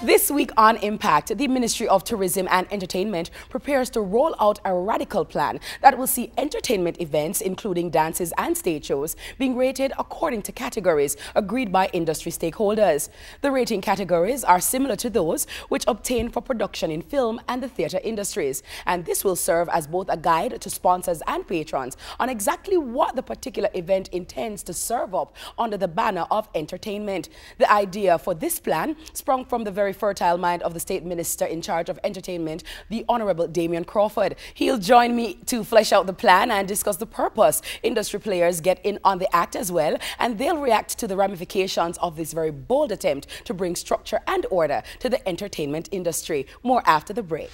This week on Impact, the Ministry of Tourism and Entertainment prepares to roll out a radical plan that will see entertainment events, including dances and stage shows, being rated according to categories agreed by industry stakeholders. The rating categories are similar to those which obtain for production in film and the theatre industries, and this will serve as both a guide to sponsors and patrons on exactly what the particular event intends to serve up under the banner of entertainment. The idea for this plan sprung from the very fertile mind of the State Minister in charge of entertainment, the Honourable Damion Crawford. He'll join me to flesh out the plan and discuss the purpose. Industry players get in on the act as well, and they'll react to the ramifications of this very bold attempt to bring structure and order to the entertainment industry. More after the break.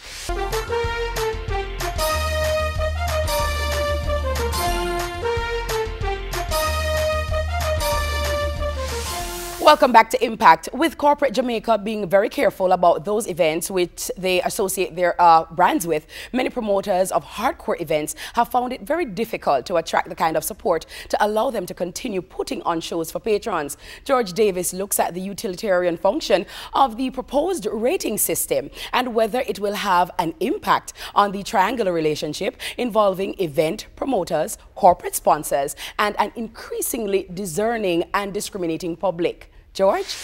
Welcome back to Impact. With corporate Jamaica being very careful about those events which they associate their brands with, many promoters of hardcore events have found it very difficult to attract the kind of support to allow them to continue putting on shows for patrons. George Davis looks at the utilitarian function of the proposed rating system and whether it will have an impact on the triangular relationship involving event promoters, corporate sponsors, and an increasingly discerning and discriminating public. George?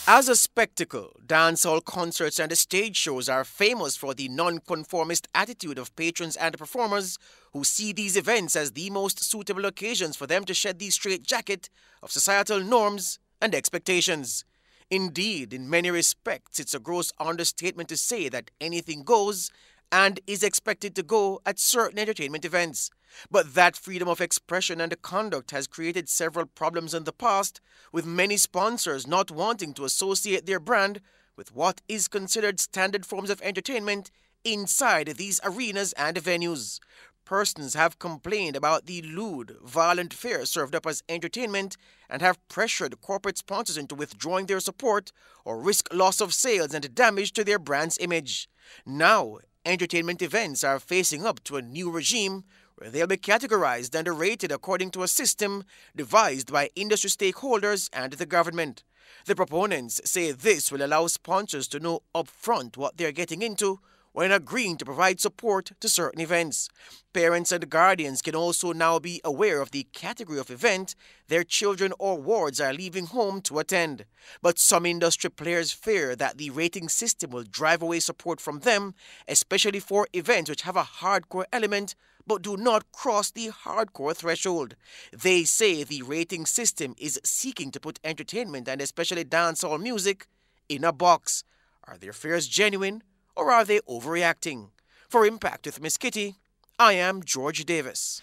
As a spectacle, dancehall concerts and stage shows are famous for the non-conformist attitude of patrons and performers who see these events as the most suitable occasions for them to shed the straitjacket of societal norms and expectations. Indeed, in many respects, it's a gross understatement to say that anything goes and is expected to go at certain entertainment events. But that freedom of expression and conduct has created several problems in the past, with many sponsors not wanting to associate their brand with what is considered standard forms of entertainment inside these arenas and venues. Persons have complained about the lewd, violent fare served up as entertainment and have pressured corporate sponsors into withdrawing their support or risk loss of sales and damage to their brand's image. Now, entertainment events are facing up to a new regime where they'll be categorized and rated according to a system devised by industry stakeholders and the government. The proponents say this will allow sponsors to know upfront what they're getting into when agreeing to provide support to certain events. Parents and guardians can also now be aware of the category of event their children or wards are leaving home to attend. But some industry players fear that the rating system will drive away support from them, especially for events which have a hardcore element but do not cross the hardcore threshold. They say the rating system is seeking to put entertainment and especially dancehall music in a box. Are their fears genuine, or are they overreacting? For Impact with Miss Kitty, I am George Davis.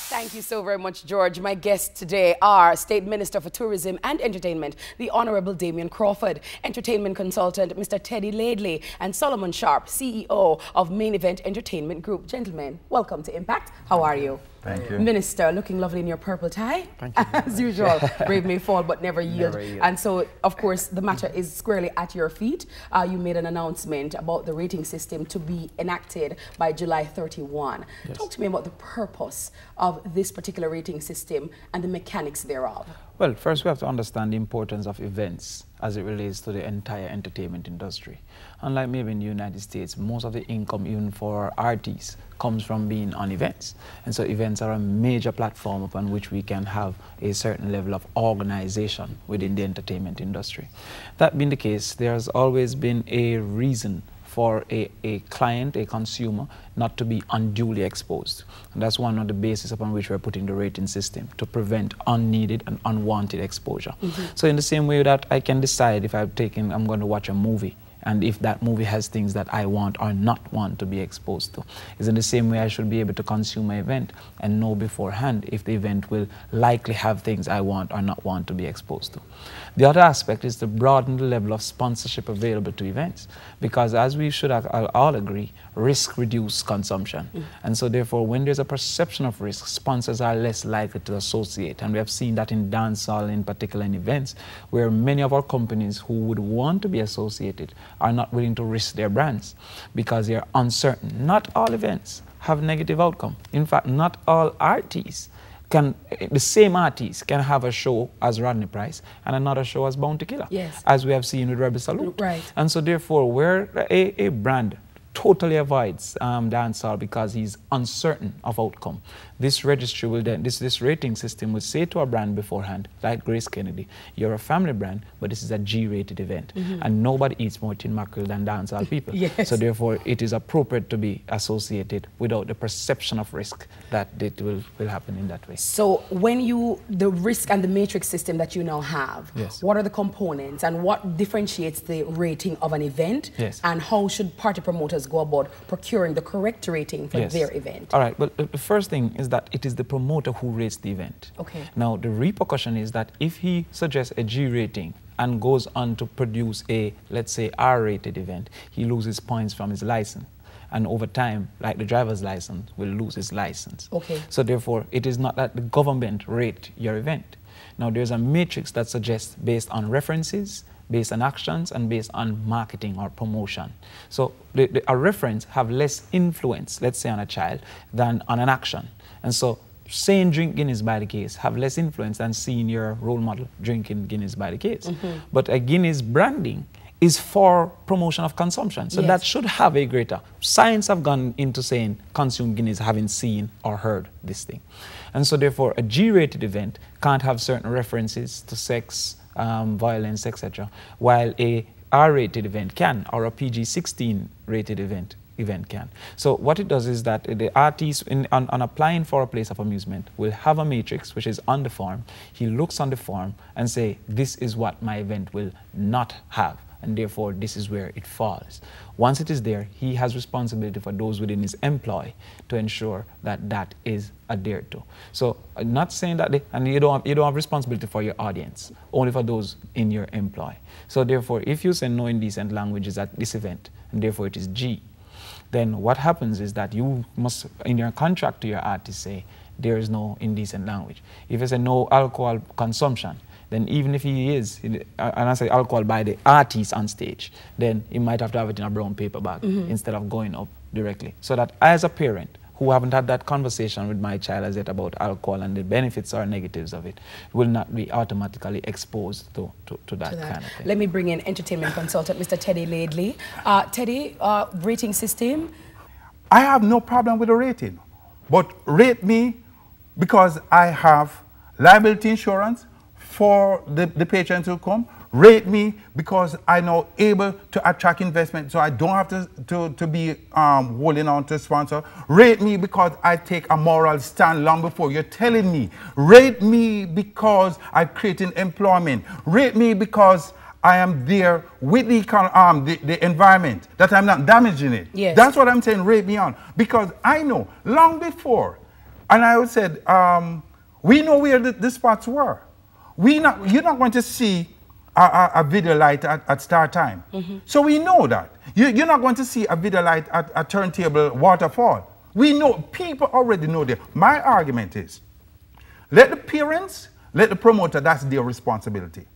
Thank you so very much, George. My guests today are State Minister for Tourism and Entertainment, the Honourable Damion Crawford, Entertainment Consultant, Mr. Teddy Ladley, and Solomon Sharp, CEO of Main Event Entertainment Group. Gentlemen, welcome to Impact. How are you? Thank you. Minister, looking lovely in your purple tie. Thank you. As usual, brave may fall but never yield. And so, of course, the matter is squarely at your feet. You made an announcement about the rating system to be enacted by July 31. Yes. Talk to me about the purpose of this particular rating system and the mechanics thereof. Well, first we have to understand the importance of events as it relates to the entire entertainment industry. Unlike maybe in the United States, most of the income, even for artists, comes from being on events. And so events are a major platform upon which we can have a certain level of organization within the entertainment industry. That being the case, there has always been a reason for a client, a consumer, not to be unduly exposed. And that's one of the bases upon which we're putting the rating system, to prevent unneeded and unwanted exposure. So in the same way that I can decide if I'm going to watch a movie, and if that movie has things that I want or not want to be exposed to. Is in the same way I should be able to consume an event and know beforehand if the event will likely have things I want or not want to be exposed to. The other aspect is to broaden the level of sponsorship available to events, because as we should all agree, risk reduces consumption. And so therefore, when there's a perception of risk, sponsors are less likely to associate. And we have seen that in dancehall, in particular in events, where many of our companies who would want to be associated are not willing to risk their brands because they're uncertain. Not all events have negative outcome. In fact, not all artists the same artist can have a show as Rodney Price and another show as Bounty Killer, yes, as we have seen with Rebel Salute. Right. And so therefore, where a brand totally avoids dancehall because he's uncertain of outcome, this registry will then, this rating system will say to a brand beforehand, like Grace Kennedy, you're a family brand, but this is a G-rated event. And nobody eats more tin mackerel than dancehall people. Yes. So therefore, it is appropriate to be associated without the perception of risk that it will happen in that way. So when the risk and the matrix system that you now have, yes, what are the components and what differentiates the rating of an event? Yes. And how should party promoters go about procuring the correct rating for yes, their event? All right, well, the first thing is that it is the promoter who rates the event. Okay. Now, the repercussion is that if he suggests a G rating and goes on to produce a, let's say, R-rated event, he loses points from his license. And over time, like the driver's license, will lose his license. Okay. So therefore, it is not that the government rate your event. Now, there's a matrix that suggests based on references, based on actions, and based on marketing or promotion. So a reference have less influence, let's say, on a child than on an action. And so saying drink Guinness by the case have less influence than seeing your role model drinking Guinness by the case. But a Guinness branding is for promotion of consumption. So yes, that should have a greater. Science have gone into saying consume Guinness having seen or heard this thing. And so therefore a G-rated event can't have certain references to sex, violence, etc., while a R-rated event can, or a PG-16 rated event can. So what it does is that the artist, on applying for a place of amusement, will have a matrix which is on the form. He looks on the form and say, this is what my event will not have, and therefore this is where it falls. Once it is there, he has responsibility for those within his employ to ensure that that is adhered to. So I'm not saying that, and you don't have responsibility for your audience, only for those in your employ. So therefore, if you say no indecent languages at this event, and therefore it is G, then what happens is that you must, in your contract to your artist, say there is no indecent language. If you say no alcohol consumption, then even if he is, and I say alcohol by the artist on stage, then he might have to have it in a brown paper bag instead of going up directly. So that as a parent who haven't had that conversation with my child as yet about alcohol and the benefits or negatives of it, will not be automatically exposed to that kind of thing. Let me bring in entertainment consultant, Mr. Teddy Ladley. Teddy, rating system? I have no problem with the rating, but rate me because I have liability insurance for the patrons who come. Rate me because I'm now able to attract investment, so I don't have to be holding on to a sponsor. Rate me because I take a moral stand long before you're telling me. Rate me because I'm creating employment. Rate me because I am there with the environment, that I'm not damaging it. Yes. That's what I'm saying, rate me on. Because I know, long before, and I said, we know where the spots were. You're not going to see a video light at start time. So we know that. You're not going to see a video light at a turntable waterfall. We know, people already know that. My argument is, let the parents, let the promoter, that's their responsibility.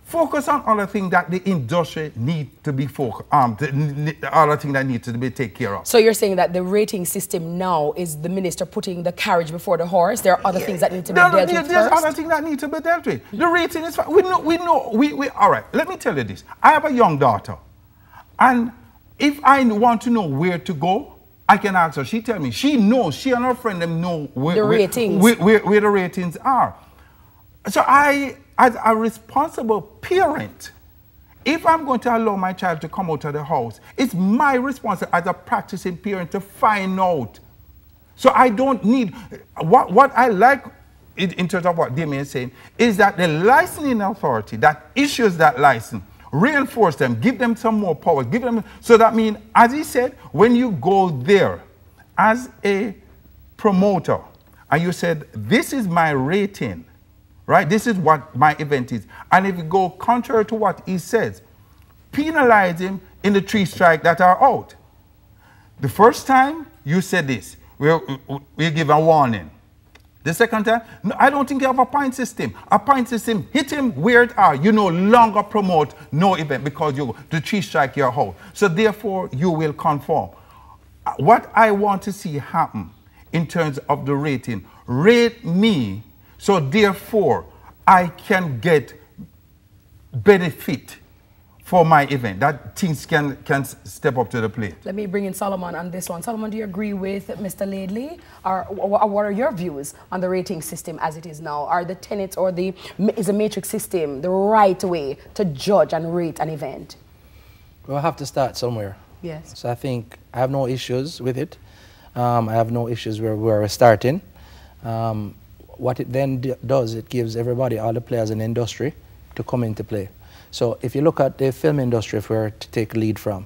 Focus on other things that the industry need to be other things that need to be taken care of. So you're saying that the rating system now is the minister putting the carriage before the horse? There are other things that need to be dealt with first? There's other things that need to be dealt with. The rating is fine. We know, all right, let me tell you this. I have a young daughter, and if I want to know where to go, I can ask her. She tell me. She knows, she and her friend them know where the ratings are. So as a responsible parent, if I'm going to allow my child to come out of the house, it's my responsibility as a practicing parent to find out. So I don't need, what I like in terms of what Damion is saying, is that the licensing authority that issues that license, reinforce them, give them some more power, give them, so that means, as he said, when you go there as a promoter, and you said, this is my rating, right? This is what my event is. And if you go contrary to what he says, penalize him in the 3 strikes that are out. The first time you said this, we'll give a warning. The second time, no, I don't think you have a point system. A point system, hit him where it are. You no longer promote no event because the 3 strikes you're out. So therefore, you will conform. What I want to see happen in terms of the rating, rate me, so therefore I can get benefit for my event, that things can step up to the plate. Let me bring in Solomon on this one. Solomon, do you agree with Mr. Ladley? Or what are your views on the rating system as it is now? Are the tenets or is the matrix system the right way to judge and rate an event? We'll have to start somewhere. Yes. So I think I have no issues with it. I have no issues where we're starting. What it then does, it gives everybody, all the players in the industry, to come into play. So if you look at the film industry, if we were to take a lead from,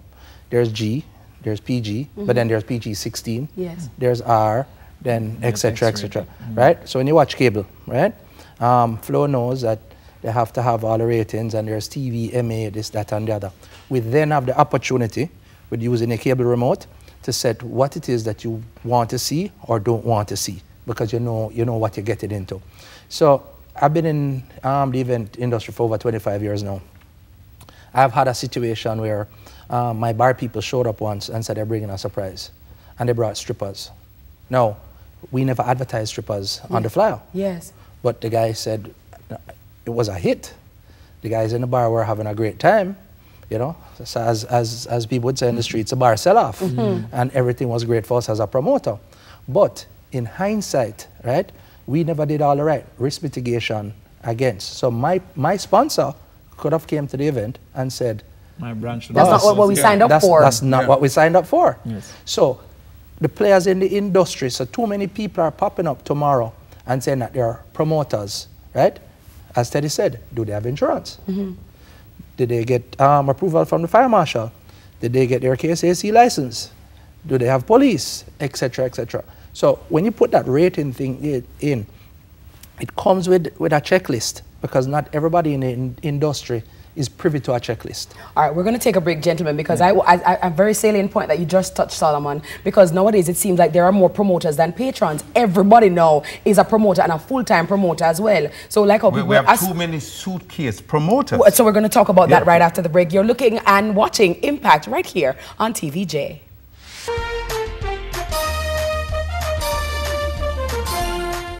there's G, there's PG, but then there's PG-16, yes. There's R, then etc., right? So when you watch cable, right, Flo knows that they have to have all the ratings, and there's TV, MA, this, that, and the other. We then have the opportunity, with using a cable remote, to set what it is that you want to see or don't want to see, because you know what you're getting into. So I've been in the event industry for over 25 years now. I've had a situation where my bar people showed up once and said they're bringing a surprise, and they brought strippers. Now, we never advertised strippers on the flyer. Yes. But the guy said it was a hit. The guys in the bar were having a great time, you know. So as people would say in the streets, a bar sell-off, and everything was great for us as a promoter. But in hindsight, right, we never did all the right risk mitigation against. So my sponsor could have came to the event and said, my branch. That's not what we signed up for. That's not what we signed up for. Yes. So the players in the industry, so too many people are popping up tomorrow and saying that they're promoters, right? As Teddy said, do they have insurance? Did they get approval from the fire marshal? Did they get their KSAC license? Do they have police, etc., etc.? So when you put that rating thing in, it comes with a checklist, because not everybody in the industry is privy to a checklist. All right, we're going to take a break, gentlemen, because a very salient point that you just touched, Solomon, because nowadays it seems like there are more promoters than patrons. Everybody now is a promoter, and a full-time promoter as well. So like we have too many suitcase promoters. So we're going to talk about that right after the break. You're looking and watching Impact right here on TVJ.